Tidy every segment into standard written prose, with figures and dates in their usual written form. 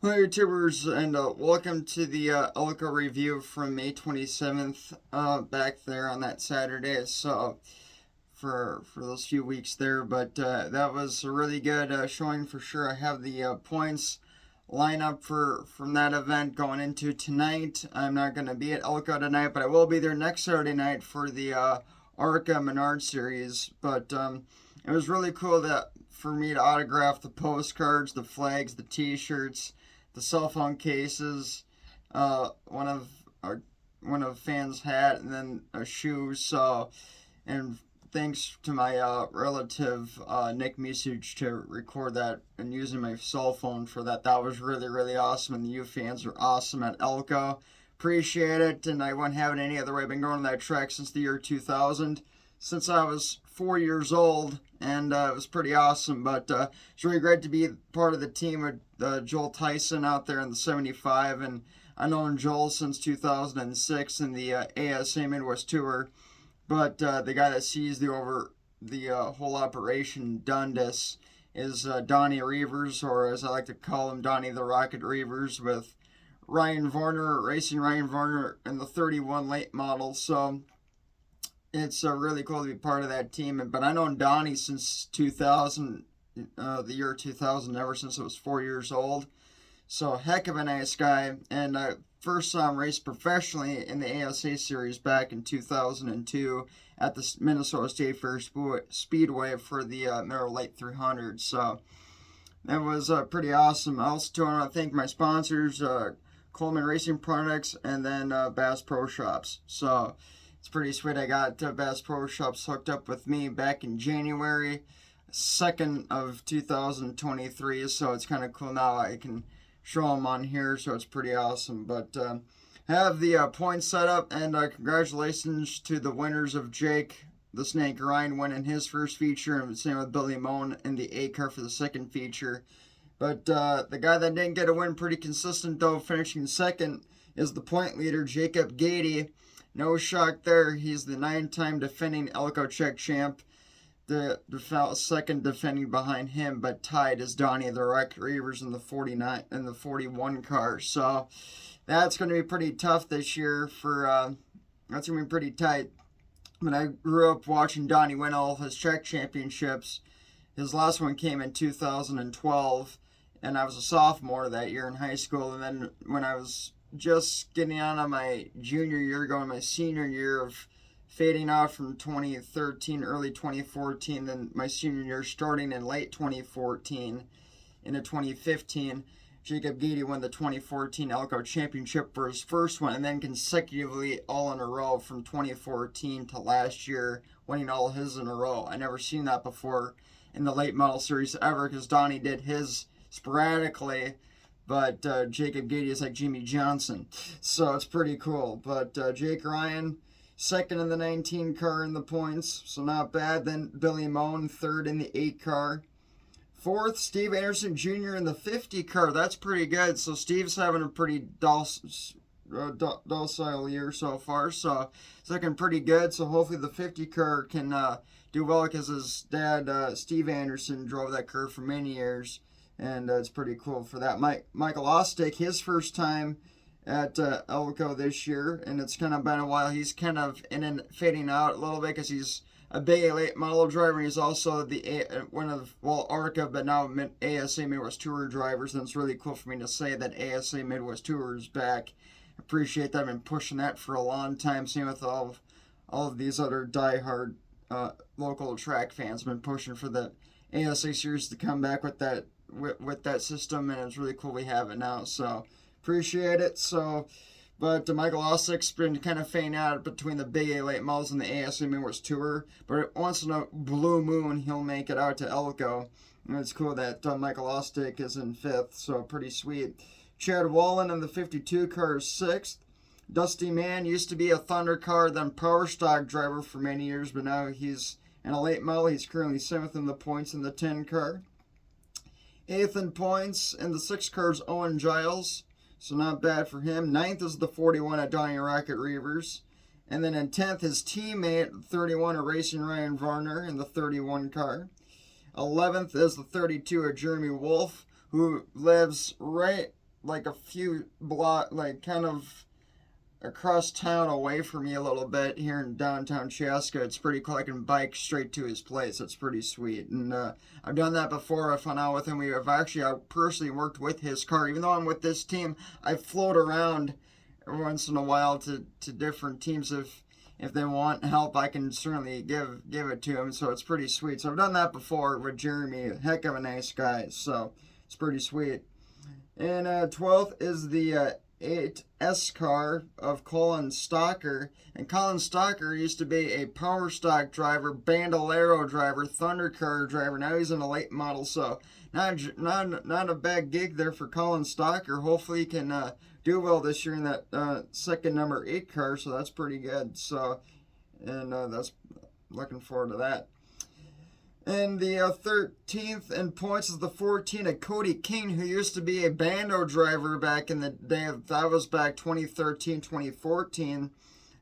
Hello, YouTubers, and welcome to the Elko review from May 27th, back there on that Saturday. So, for those few weeks there, but that was a really good showing for sure. I have the points line up from that event going into tonight. I'm not going to be at Elko tonight, but I will be there next Saturday night for the Arca Menard series. But it was really cool for me to autograph the postcards, the flags, the T-shirts, the cell phone cases, one of our one of fans' hat, and then a shoe. So, and thanks to my relative Nick Misich to record that and using my cell phone for that. That was really awesome, and the U fans are awesome at Elko. Appreciate it, and I wouldn't have it any other way. I've been going to that track since the year 2000, since I was 4 years old, and it was pretty awesome. But it's really great to be part of the team with Joel Tyson out there in the 75, and I've known Joel since 2006 in the ASA Midwest Tour. But the guy that sees the whole operation Dundas is Donnie Reavers, or as I like to call him, Donnie the Rocket Reavers, with Ryan Varner, racing Ryan Varner in the 31 late model. So it's really cool to be part of that team. But I known Donnie since 2000, the year 2000, ever since I was 4 years old. So heck of a nice guy, and I first saw him race professionally in the ASA series back in 2002 at the Minnesota State Fair Speedway for the Merrill Late 300. So that was pretty awesome. I also want to thank my sponsors, Coleman Racing Products, and then Bass Pro Shops. So it's pretty sweet. I got Bass Pro Shops hooked up with me back in January 2nd of 2023. So it's kind of cool now. I can show them on here, so it's pretty awesome. But have the points set up, and congratulations to the winners of Jake the Snake Ryan winning his first feature, and same with Billy Moan in the A car for the second feature. But the guy that didn't get a win, pretty consistent though, finishing second, is the point leader Jacob Gady. No shock there. He's the 9-time defending Elko Czech champ. The second defending behind him, but tied is Donnie the Wreck Reavers in the 49 and the 41 car. So that's going to be pretty tough this year. That's going to be pretty tight. But I grew up watching Donnie win all of his Czech championships. His last one came in 2012, and I was a sophomore that year in high school. And then when I was just getting out of my junior year, going my senior year of fading out from 2013, early 2014, then my senior year starting in late 2014 into 2015. Jacob Gady won the 2014 Elko Championship for his first one, and then consecutively all in a row from 2014 to last year, winning all his in a row. I never seen that before in the late model series ever, because Donnie did his sporadically, but Jacob Gady is like Jimmy Johnson, so it's pretty cool. But Jake Ryan, second in the 19 car in the points, so not bad. Then Billy Moan, third in the 8 car. Fourth, Steve Anderson Jr. in the 50 car. That's pretty good. So Steve's having a pretty docile year so far. So it's looking pretty good. So hopefully the 50 car can do well, because his dad, Steve Anderson, drove that car for many years. And it's pretty cool for that. Michael Ostick, his first time at Elko this year, and it's kind of been a while. He's kind of in and fading out a little bit, because he's a big late model driver. He's also one of ARCA, but now ASA Midwest Tour drivers. And it's really cool for me to say that ASA Midwest Tour is back. Appreciate that. I've been pushing that for a long time. Same with all of these other diehard local track fans. I've been pushing for the ASA series to come back with that system, and it's really cool we have it now. So appreciate it. So, but Michael Ossick's been kind of fading out between the big A late models and the ASA Midwest Tour, but once in a blue moon he'll make it out to Elko, and it's cool that Michael Ostick is in 5th, so pretty sweet. Chad Wallen in the 52 car is 6th. Dusty Mann used to be a Thunder car, then Power Stock driver for many years, but now he's in a late model. He's currently 7th in the points in the 10 car. 8th in points in the 6 car is Owen Giles, so not bad for him. 9th is the 41 at Donnie Rocket Reavers. And then in 10th, his teammate, 31 at Racing Ryan Varner in the 31 car. 11th is the 32 at Jeremy Wolf, who lives right like a few block, like kind of across town away from me a little bit here in downtown Chaska. It's pretty cool. I can bike straight to his place. It's pretty sweet. And I've done that before. I've hung out with him. I personally worked with his car. Even though I'm with this team, I float around once in a while to different teams. If they want help, I can certainly give it to them. So it's pretty sweet. So I've done that before with Jeremy. Heck of a nice guy. So it's pretty sweet. And 12th is the 8S car of Colin Stalker. And Colin Stalker used to be a power stock driver, bandolero driver, thunder car driver. Now he's in a late model, so not a bad gig there for Colin Stalker. Hopefully he can do well this year in that second number 8 car, so that's pretty good. So, and that's looking forward to that. And the 13th in points is the 14 of Cody King, who used to be a bando driver back in the day. That was back 2013, 2014.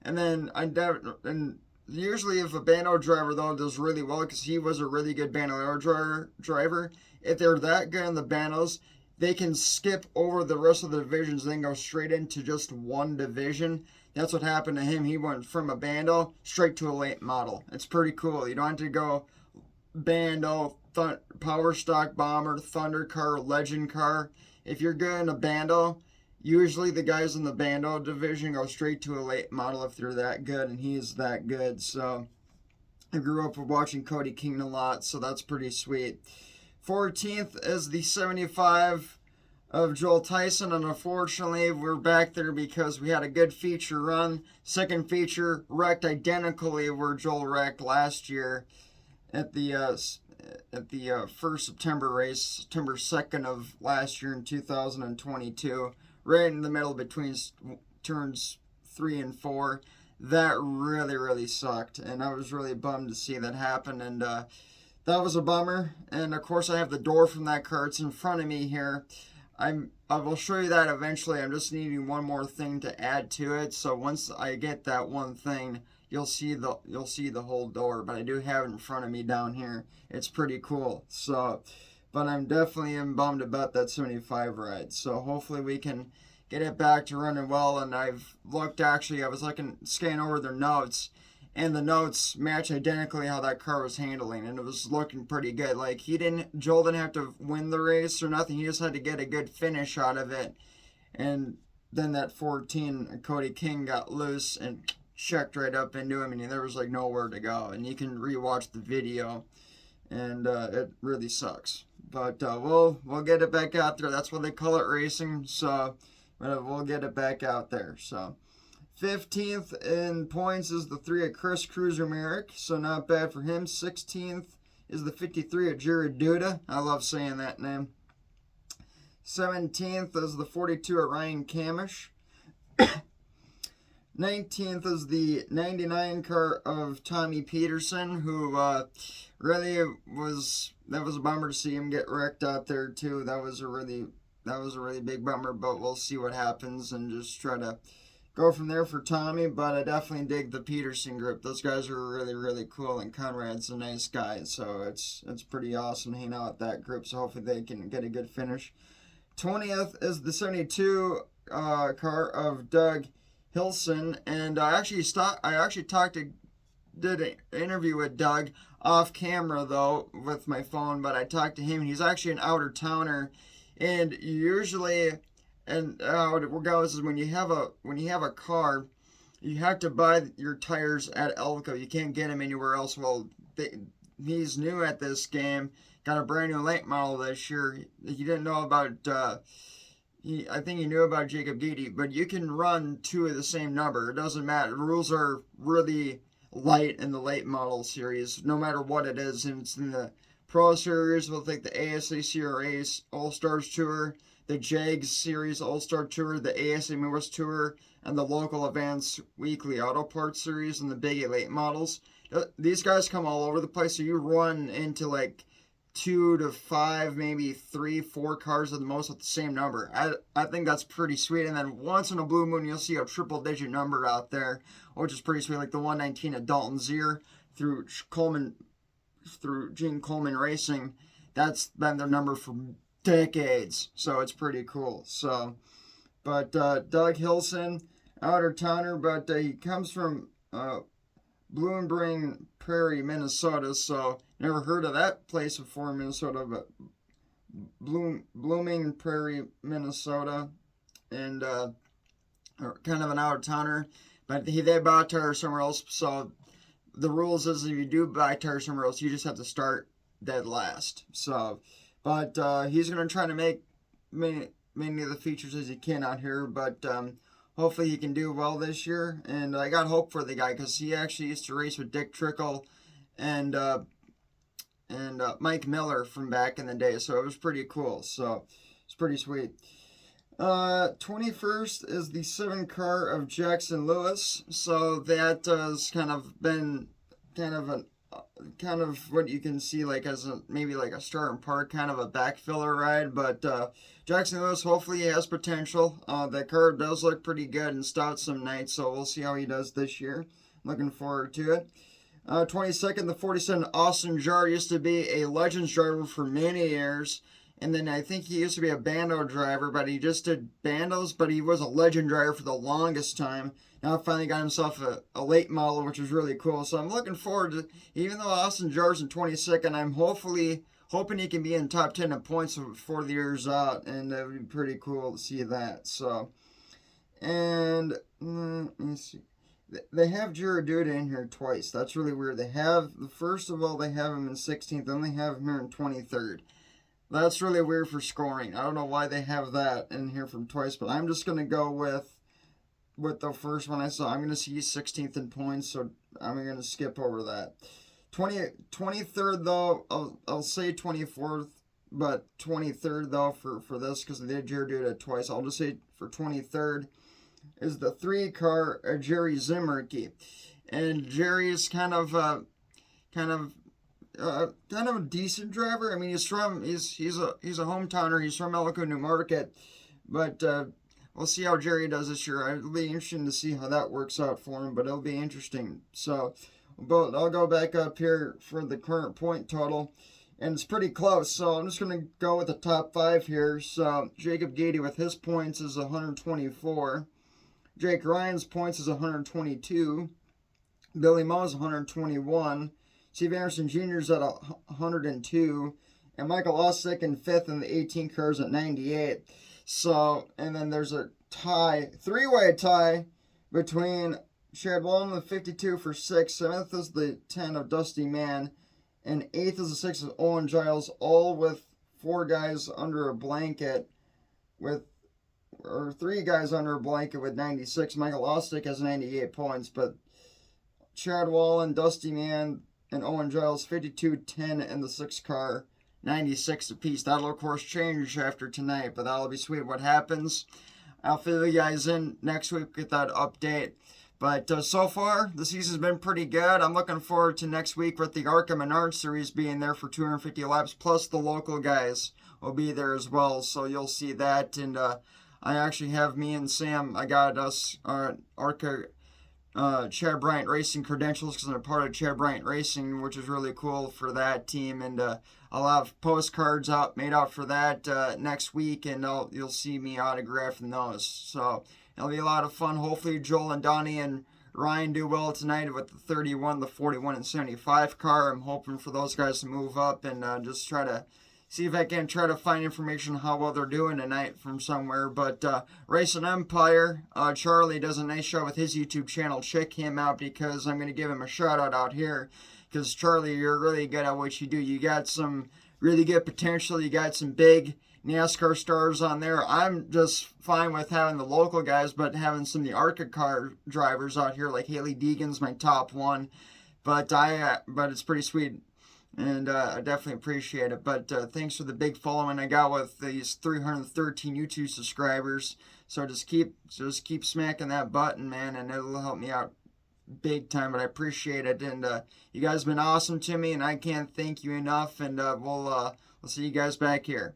And then and usually if a bando driver, though, does really well, because he was a really good bandolero driver, if they're that good in the bandos, they can skip over the rest of the divisions and then go straight into just one division. That's what happened to him. He went from a bando straight to a late model. It's pretty cool. You don't have to go bando, power stock bomber, thunder car, legend car. If you're good in a bando, usually the guys in the bando division go straight to a late model if they're that good, and he's that good. So I grew up watching Cody King a lot, so that's pretty sweet. 14th is the 75 of Joel Tyson, and unfortunately we're back there because we had a good feature run. Second feature wrecked identically where Joel wrecked last year at the first September race, September 2nd of last year in 2022, right in the middle between turns 3 and 4. That really sucked, and I was really bummed to see that happen, and that was a bummer. And of course I have the door from that car. It's in front of me here. I will show you that eventually. I'm just needing one more thing to add to it, so once I get that one thing, you'll see the whole door. But I do have it in front of me down here. It's pretty cool. So, but I'm definitely bummed about that 75 ride. So hopefully we can get it back to running well. And I was scanning over their notes, and the notes match identically how that car was handling, and it was looking pretty good. Like Joel didn't have to win the race or nothing. He just had to get a good finish out of it. And then that 14 Cody King got loose and checked right up into him, and there was like nowhere to go. And you can rewatch the video, and it really sucks. But we'll get it back out there. That's what they call it, racing. So we'll get it back out there. So 15th in points is the 3 of Chris Cruiser Merrick, so not bad for him. 16th is the 53 of Jared Duda. I love saying that name. 17th is the 42 of Ryan Camish. 19th is the 99 car of Tommy Peterson, who really was a bummer to see him get wrecked out there too. That was a really big bummer, but we'll see what happens and just try to go from there for Tommy. But I definitely dig the Peterson group. Those guys are really cool, and Conrad's a nice guy, so it's pretty awesome to hang out with that group. So hopefully they can get a good finish. 20th is the 72 car of Doug Hilson, and I actually did an interview with Doug off camera though with my phone, but I talked to him. He's actually an outer towner, and usually, and how it goes is when you have a car, you have to buy your tires at Elko. You can't get them anywhere else. Well, he's new at this game. Got a brand new late model this year. He didn't know about. I think he knew about Jacob Geedy, but you can run 2 of the same number. It doesn't matter. The rules are really light in the late model series, no matter what it is. And it's in the Pro Series, we'll take the ASAC or AS All-Stars Tour, the JAGS Series All-Star Tour, the ASA Midwest Tour, and the local Advanced Weekly Auto Parts Series, and the Big 8 models. These guys come all over the place, so you run into like 2 to 5, maybe 3, 4 cars at the most with the same number. I think that's pretty sweet. And then once in a blue moon, you'll see a triple-digit number out there, which is pretty sweet, like the 119 of Dalton Zier through Gene Coleman Racing. That's been their number for decades. So it's pretty cool. So, but Doug Hilson, outer towner, but he comes from Blooming Prairie, Minnesota. So never heard of that place before in Minnesota, but Blooming Prairie, Minnesota, and kind of an out of towner. But they bought tires somewhere else. So the rules is if you do buy tires somewhere else, you just have to start dead last. So, but he's gonna try to make many of the features as he can out here. But hopefully he can do well this year. And I got hope for the guy because he actually used to race with Dick Trickle and Mike Miller from back in the day. So it was pretty cool. So it's pretty sweet. 21st is the 7 car of Jackson Lewis. So that has kind of been kind of what you can see like as maybe like a start and park kind of a backfiller ride. But Jackson Lewis, hopefully he has potential. That car does look pretty good and stout some nights. So we'll see how he does this year. Looking forward to it. 22nd, the 47 Austin Jar used to be a Legends driver for many years. And then I think he used to be a Bando driver, but he just did Bandos, but he was a Legend driver for the longest time. Now finally got himself a late model, which is really cool. So I'm looking forward to, even though Austin Jar's in 22nd, I'm hoping he can be in top 10 in points before the year's out, and that would be pretty cool to see that. So, and let me see. They have Girarduda in here twice. That's really weird. First of all, they have him in 16th, then they have him here in 23rd. That's really weird for scoring. I don't know why they have that in here from twice, but I'm just going to go with the first one I saw. I'm going to see 16th in points, so I'm going to skip over that. 23rd, though, I'll say 24th, but 23rd, though, for this, because they did Girarduda twice. I'll just say for 23rd is the 3 car Jerry Zimmerke. And Jerry is kind of a decent driver. I mean, he's a hometowner. He's from Elko, New Market, but we'll see how Jerry does this year. It'll be interesting to see how that works out for him, but it'll be interesting. So, but I'll go back up here for the current point total, and it's pretty close. So I'm just gonna go with the top 5 here. So Jacob Gady with his points is 124. Jake Ryan's points is 122. Billy Moe's 121. Steve Anderson Jr. is at 102, and Michael Ossick in 5th in the 18 cars at 98. So, and then there's a tie, 3-way tie between Chad Wallen, the 52 for 6th, 7th is the 10 of Dusty Mann, and 8th is the 6 of Owen Giles, all with 4 guys under a blanket or 3 guys under a blanket with 96. Michael Ossick has 98 points, but Chad Wallen, Dusty Mann, and Owen Giles, 52, 10, and the 6 car, 96 apiece. That'll, of course, change after tonight, but that'll be sweet what happens. I'll fill you guys in next week with that update. But so far, the season's been pretty good. I'm looking forward to next week with the ARCA Menard Series being there for 250 laps, plus the local guys will be there as well, so you'll see that. And I actually have me and Sam, I got us ARCA Chad Bryant Racing credentials because I'm a part of Chad Bryant Racing, which is really cool for that team. And I'll have postcards made out for that next week, and you'll see me autographing those. So it'll be a lot of fun. Hopefully Joel and Donnie and Ryan do well tonight with the 31, the 41, and 75 car. I'm hoping for those guys to move up and just try to see if I can try to find information on how well they're doing tonight from somewhere. But Racing Empire, Charlie does a nice job with his YouTube channel. Check him out because I'm going to give him a shout out here. Because Charlie, you're really good at what you do. You got some really good potential. You got some big NASCAR stars on there. I'm just fine with having the local guys, but having some of the ARCA car drivers out here, like Haley Deegan's my top one. But it's pretty sweet. And I definitely appreciate it. But thanks for the big following I got with these 313 YouTube subscribers. So just keep smacking that button, man, and it'll help me out big time. But I appreciate it. And you guys have been awesome to me, and I can't thank you enough. And we'll see you guys back here.